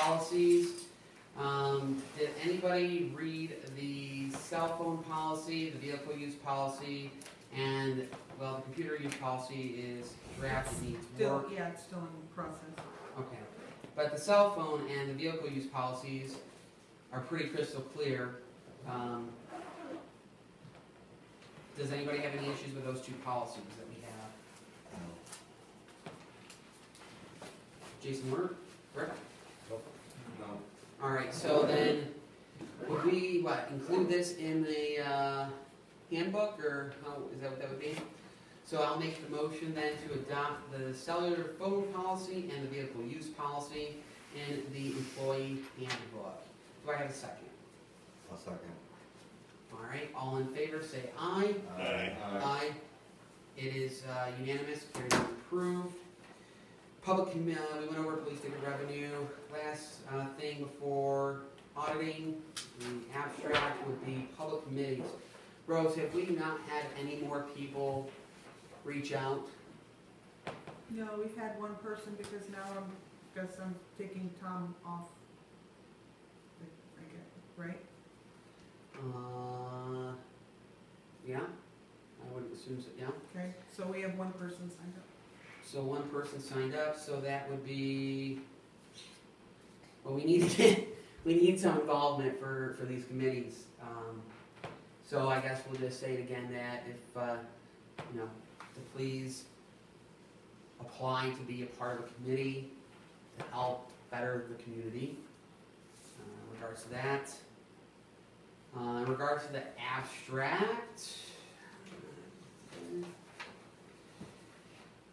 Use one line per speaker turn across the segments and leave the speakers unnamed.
policies. Did anybody read the cell phone policy, the vehicle use policy, and, well, the computer use policy is draft and needs work?
Yeah, it's still in process.
Okay, but the cell phone and the vehicle use policies are pretty crystal clear. Does anybody have any issues with those two policies that we have? Jason, Rick?
Nope. No.
All right, so then, would we, include this in the handbook, or how, is that what that would be? So I'll make the motion then to adopt the cellular phone policy and the vehicle use policy in the employee handbook. Do I have a second?
I'll second.
All right, all in favor say aye.
Aye.
Aye. It is unanimous, carried and approved. Public, we went over police ticket revenue. Last thing before auditing, the abstract would be public committees. Rose, have we not had any more people reach out?
No, we've had one person because now I'm taking Tom off. I guess, right?
Yeah, I would assume so, yeah.
Okay, so we have one person signed up.
So one person signed up, so that would be, well, we need some involvement for these committees. So I guess we'll just say it again that if, to please apply to be a part of a committee to help better the community. In regards to that. In regards to the abstract,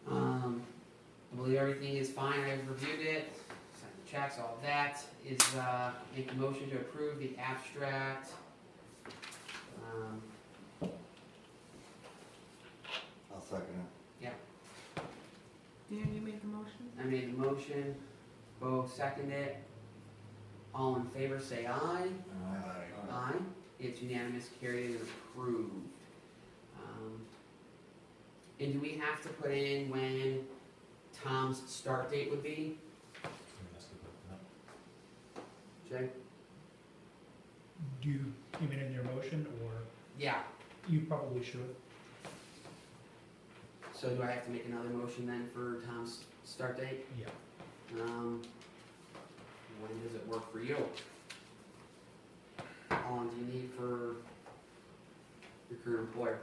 I believe everything is fine. I've reviewed it, signed the checks, all of that. Is make a motion to approve the abstract.
I'll second it.
Yeah,
Dan, you made the motion?
I made the motion. Bo seconded it. All in favor say aye.
Aye.
Aye. It's unanimous, carried, and approved. And do we have to put in when Tom's start date would be? Jay?
Do you mean in your motion, or
Yeah.
you probably should?
So do I have to make another motion then for Tom's start date?
Yeah.
When does it work for you? How long do you need for your current employer?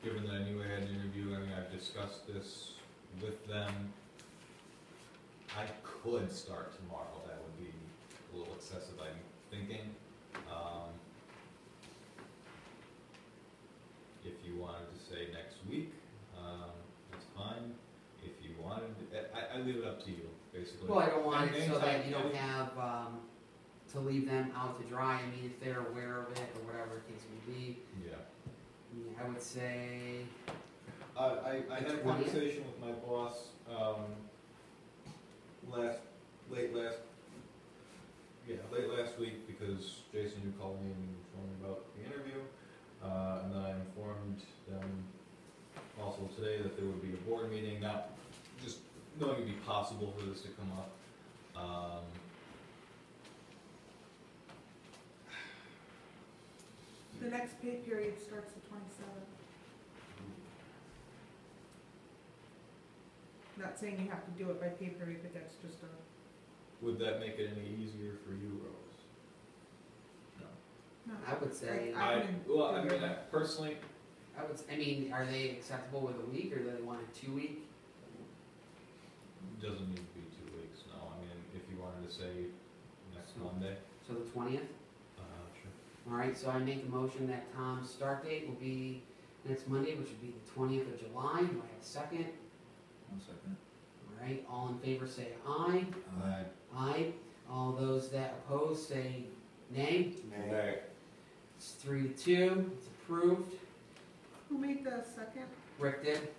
Given that I knew I had an interview, I mean, I've discussed this with them. I could start tomorrow. That would be a little excessive, I'm thinking. If you wanted to say next week, that's fine. If you wanted, I leave it up to you, basically.
Well, I don't want it so that you don't have to leave them out to dry. I mean, if they're aware of it or whatever the case may be.
Yeah.
I would say.
I had a
20th?
conversation with my boss late last week, because Jason, you called me and informed me about the interview, and then I informed them also today that there would be a board meeting, not just knowing it'd be possible for this to come up.
The next pay period starts the 27th. Not saying you have to do it by pay period, but that's just a.
Would that make it any easier for you, Rose? No.
No.
I would say.
Personally,
I mean, are they acceptable with a week, or do they want a 2 week?
doesn't need to be 2 weeks, no. I mean, if you wanted to say next Monday.
So the 20th?
Sure.
All right, so I make a motion that Tom's start date will be next Monday, which would be the 20th of July. Do I have a second?
I'll second.
All right, all in favor say aye.
Aye.
Aye. All those that oppose say nay.
Nay.
It's 3-2. It's approved.
Who made the second?
Rick did.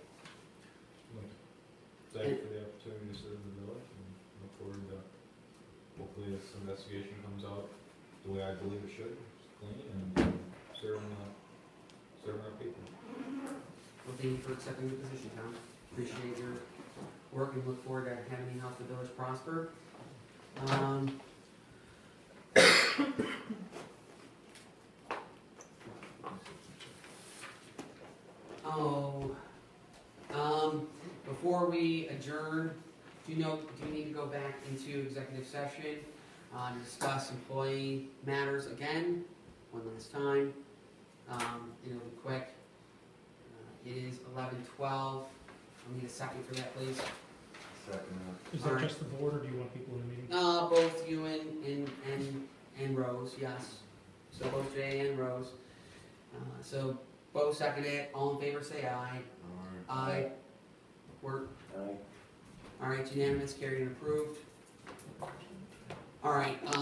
Thank you for the opportunity to serve the village, and look forward to, hopefully this investigation comes out the way I believe it should, clean, and serving our people.
Well, thank you for accepting the position, Tom. Appreciate your work and look forward to having you help the village prosper. Before we adjourn, do you need to go back into executive session, to discuss employee matters again, one last time? It'll be quick. It is 11:12. I need a second for that, please.
Second.
Is that just the board, or do you want people in the meeting?
Both you and Rose, yes. So both Jay and Rose. So both second it. All in favor, say aye. Aye. Work.
Aye.
All right, unanimous, carried and approved. All right.